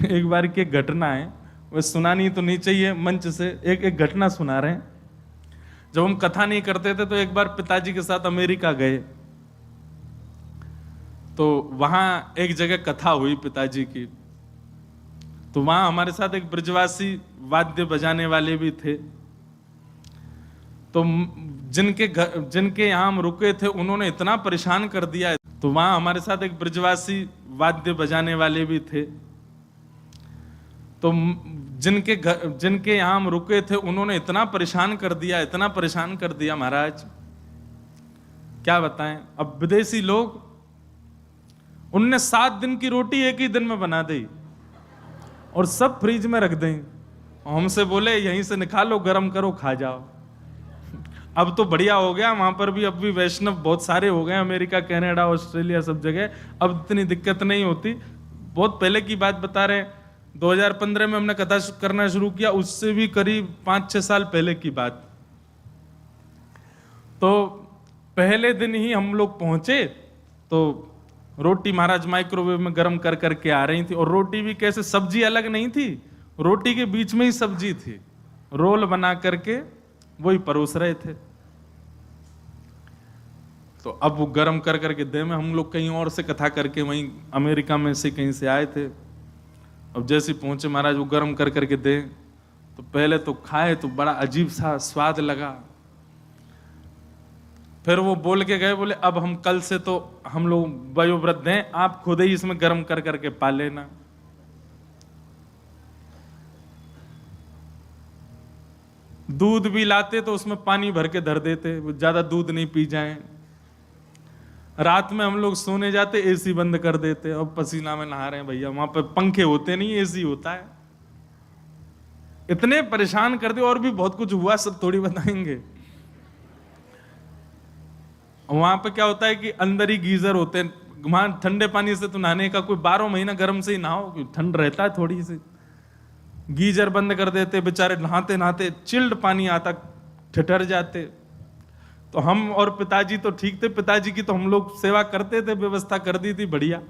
एक बार की एक घटना है, वह सुनानी तो नहीं चाहिए मंच से, एक घटना सुना रहे हैं। जब हम कथा नहीं करते थे तो एक बार पिताजी के साथ अमेरिका गए, तो वहां एक जगह कथा हुई पिताजी की। तो वहां हमारे साथ एक ब्रजवासी वाद्य बजाने वाले भी थे। तो जिनके यहाँ हम रुके थे उन्होंने इतना परेशान कर दिया। तो वहां हमारे साथ एक ब्रजवासी वाद्य बजाने वाले भी थे। तो जिनके यहाँ हम रुके थे उन्होंने इतना परेशान कर दिया महाराज, क्या बताएं। अब विदेशी लोग, उनने 7 दिन की रोटी एक ही दिन में बना दी और सब फ्रिज में रख दें। हमसे बोले यहीं से निकालो, गरम करो, खा जाओ। अब तो बढ़िया हो गया, वहां पर भी अब भी वैष्णव बहुत सारे हो गए, अमेरिका, कनाडा, ऑस्ट्रेलिया, सब जगह अब इतनी दिक्कत नहीं होती। बहुत पहले की बात बता रहे हैं, 2015 में हमने कथा करना शुरू किया, उससे भी करीब 5-6 साल पहले की बात। तो पहले दिन ही हम लोग पहुंचे तो रोटी महाराज माइक्रोवेव में गर्म कर करके आ रही थी, और रोटी भी कैसे, सब्जी अलग नहीं थी, रोटी के बीच में ही सब्जी थी, रोल बना करके वही परोस रहे थे। तो अब वो गर्म कर करके दे में, हम लोग कहीं और से कथा करके वहीं अमेरिका में से कहीं से आए थे। अब जैसे पहुंचे महाराज वो गर्म कर करके दे, तो पहले तो खाए तो बड़ा अजीब सा स्वाद लगा। फिर वो बोल के गए, बोले अब हम कल से तो हम लोग वयोवृद्ध हैं, आप खुद ही इसमें गर्म कर करके पा लेना। दूध भी लाते तो उसमें पानी भर के धर देते, ज्यादा दूध नहीं पी जाएं। रात में हम लोग सोने जाते, एसी बंद कर देते, और पसीना में नहा रहे हैं भैया, वहां पर पंखे होते नहीं, एसी होता है। इतने परेशान कर दे। और भी बहुत कुछ हुआ, सब थोड़ी बताएंगे। वहां पे क्या होता है कि अंदर ही गीजर होते हैं, वहां ठंडे पानी से तो नहाने का, कोई 12 महीना गर्म से ही नहाओ, ठंड रहता है थोड़ी सी। गीजर बंद कर देते, बेचारे नहाते नहाते चिल्ड पानी आता, ठिठर जाते। तो हम और पिताजी तो ठीक थे, पिताजी की तो हम लोग सेवा करते थे, व्यवस्था कर दी थी बढ़िया।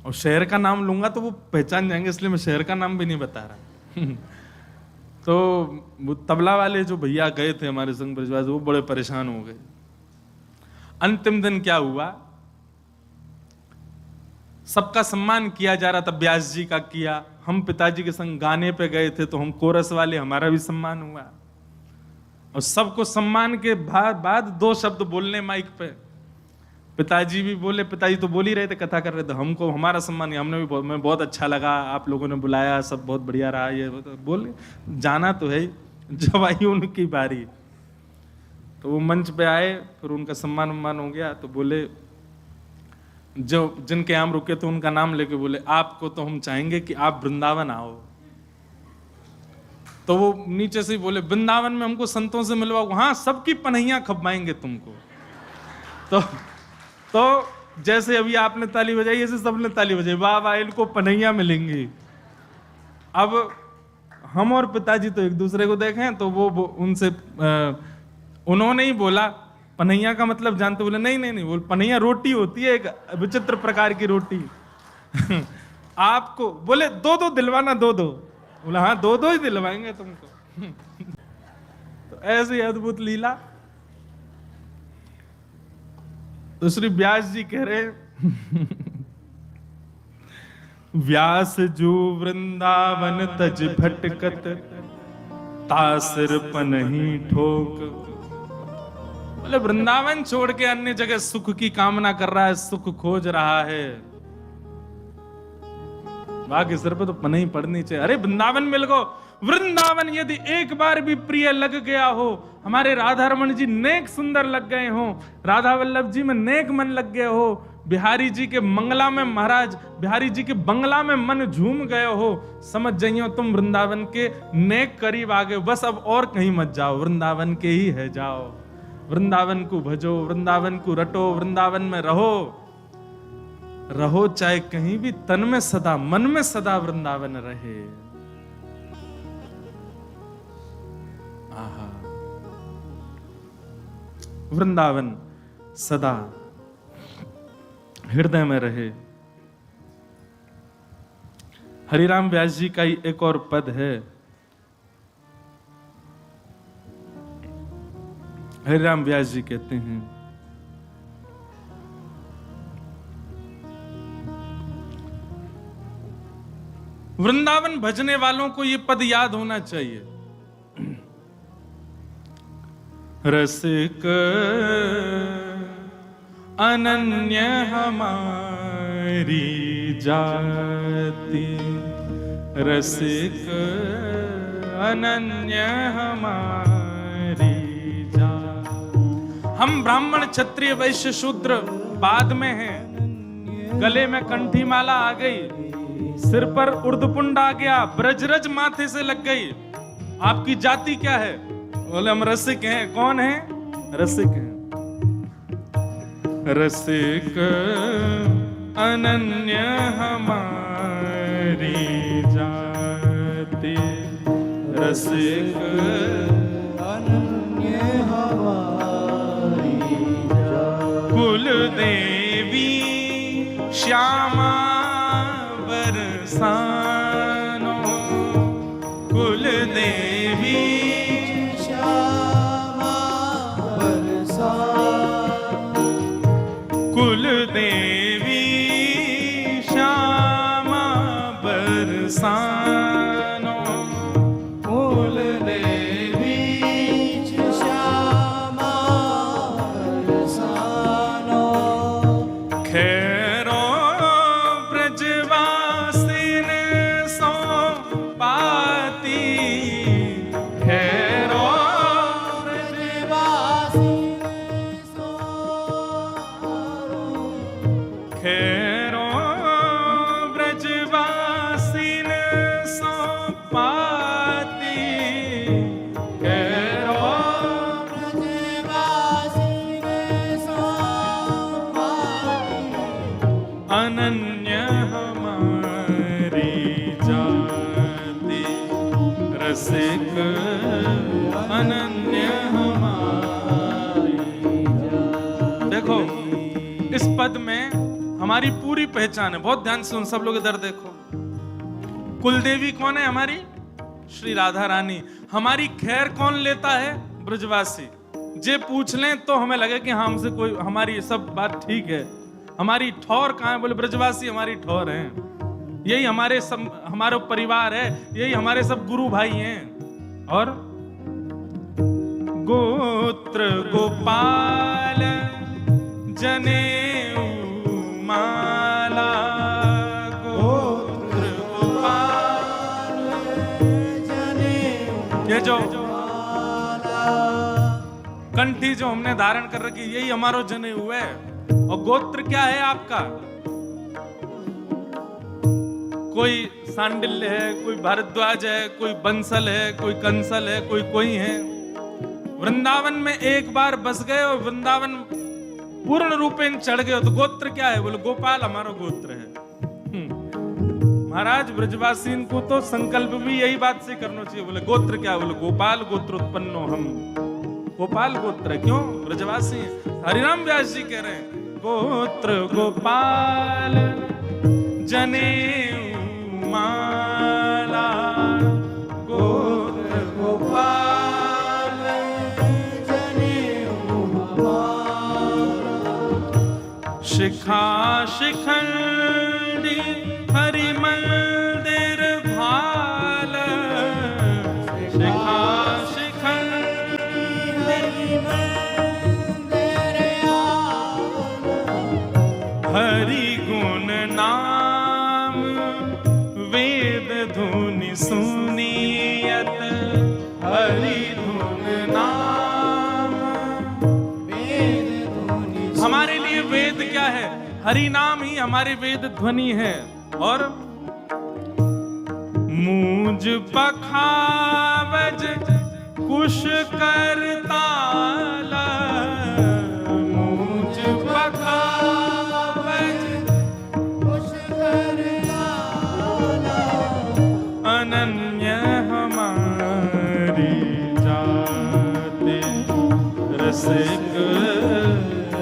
और शहर का नाम लूंगा तो वो पहचान जाएंगे, इसलिए मैं शहर का नाम भी नहीं बता रहा। तो वो तबला वाले जो भैया गए थे हमारे संग ब्रजवासी, वो बड़े परेशान हो गए। अंतिम दिन क्या हुआ, सबका सम्मान किया जा रहा था, व्यास जी का किया, हम पिताजी के संग गाने पे गए थे तो हम कोरस वाले, हमारा भी सम्मान हुआ। और सबको सम्मान के बाद 2 शब्द बोलने माइक पे, पिताजी भी बोले, पिताजी तो बोल ही रहे थे, कथा कर रहे थे, हमको हमारा सम्मान, हमने भी मैं बहुत अच्छा लगा, आप लोगों ने बुलाया, सब बहुत बढ़िया रहा, ये बोल जाना तो है। जब आई उनकी बारी तो वो मंच पे आए, फिर उनका सम्मान हो गया। तो बोले, जो जिनके यहाँ रुके थे उनका नाम लेके बोले, आपको तो हम चाहेंगे कि आप वृंदावन आओ। तो वो नीचे से बोले, वृंदावन में हमको संतों से मिलवाओ, हाँ सबकी पनहियां खपवाएंगे तुमको। तो जैसे अभी आपने ताली बजाई, ऐसे सबने ताली बजाई, वाह वाह, इनको पनहियां मिलेंगी। अब हम और पिताजी तो एक दूसरे को देखें, तो वो उनसे उन्होंने ही बोला, पनैया का मतलब जानते? बोले नहीं नहीं नहीं, बोल पनैया रोटी होती है, एक विचित्र प्रकार की रोटी। आपको बोले 2-2 दिलवाना, 2-2। बोला हाँ 2-2 ही दिलवाएंगे तुमको। तो ऐसी अद्भुत लीला। तो श्री व्यास जी कह रहे, व्यास जो वृंदावन तज भटकत, तासर पनही ठोक। बोले वृंदावन छोड़ के अन्य जगह सुख की कामना कर रहा है, सुख खोज रहा है, बाकी सिर पे तो पनही पड़नी चाहिए। अरे वृंदावन मिल गो, वृंदावन यदि एक बार भी प्रिय लग गया हो, हमारे राधा रमन जी नेक सुंदर लग गए हो, राधा वल्लभ जी में नेक मन लग गए हो, बिहारी जी के मंगला में, महाराज बिहारी जी के बंगला में मन झूम गए हो, समझ जाइयो तुम वृंदावन के नेक करीब आ गए। बस अब और कहीं मत जाओ, वृंदावन के ही है जाओ, वृंदावन को भजो, वृंदावन को रटो, वृंदावन में रहो, रहो चाहे कहीं भी, तन में सदा, मन में सदा वृंदावन रहे। आहा, वृंदावन सदा हृदय में रहे। हरिराम व्यास जी का ही एक और पद है। हरिराम व्यास जी कहते हैं, वृंदावन भजने वालों को ये पद याद होना चाहिए। रसिक अनन्य हमारी जाति, रसिक अनन्य हमारी जाति। हम ब्राह्मण क्षत्रिय वैश्य शूद्र बाद में हैं। गले में कंठी माला आ गई, सिर पर उर्दपुंड आ गया, ब्रजरज माथे से लग गई। आपकी जाति क्या है? बोले हम रसिक हैं। कौन है? रसिक हैं। रसिक अनन्य हमारी जाति, रसिक अनन्य हमारी जाति। कुल देवी श्यामा बरसानो, कुल देवी श्यामा बरसानो, कुल देवी श्यामा बरसानो, कुल देवी श्यामा बरसानो। खैरो ब्रजवासिन सो पाती, खैरो ब्रजवासिन सो, खैरो ब्रजवासिन सो पाती, खैरो ब्रजवासिन सो पाती। अनन्य हमारी जाति, रसिक अनन्य हमारी जाति। देखो इस पद में हमारी पूरी पहचान है। बहुत ध्यान से उन सब लोग इधर देखो। कुलदेवी कौन है? हमारी श्री राधा रानी। हमारी खैर कौन लेता है? ब्रजवासी। जे पूछ लें तो हमें लगे कि हाँ हमसे कोई, हमारी सब बात ठीक है। हमारी ठौर कहाँ है? बोले ब्रजवासी हमारी ठौर है। यही हमारे सब, हमारा परिवार है, यही हमारे सब गुरु भाई हैं। और गोत्र गोपाल जनेऊ माला, गोत्र गोपाल जनेऊ। ये जो कंठी जो हमने धारण कर रखी, यही हमारो जनेऊ है। और गोत्र क्या है आपका? कोई सांडिल्य है, कोई भारद्वाज है, कोई बंसल है, कोई कंसल है, कोई है। वृंदावन में एक बार बस गए और वृंदावन पूर्ण रूपेण चढ़ गए तो गोत्र क्या है? बोले गोपाल हमारा गोत्र है। महाराज ब्रजवासी को तो संकल्प भी यही बात से करना चाहिए। बोले गोत्र क्या? बोले गोपाल गोत्र उत्पन्नो हम। गोपाल गोत्र है। क्यों? ब्रजवासी। हरिराम व्यास जी कह रहे हैं गोत्र गोपाल जनेऊ माला, गोत्र गोपाल जनेऊ माला। शिखा शिखंडी हरि मंदिर भाल, शिखा शिखंडी हरि मंदिर हरि गुण नाम वेद धुनि सुनियत, हरि धुन नाम वेद धुनि। हमारे लिए वेद क्या है? हरि नाम ही हमारे वेद ध्वनि है। और मूज पखावज कुश करताल, मूज पखावज कुश करताल। अनन्य हमारी जाति, रसिक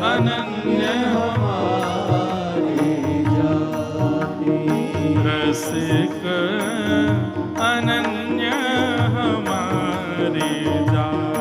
अनन्य हमारी जाति, रसिक अनन्य हमारी जात।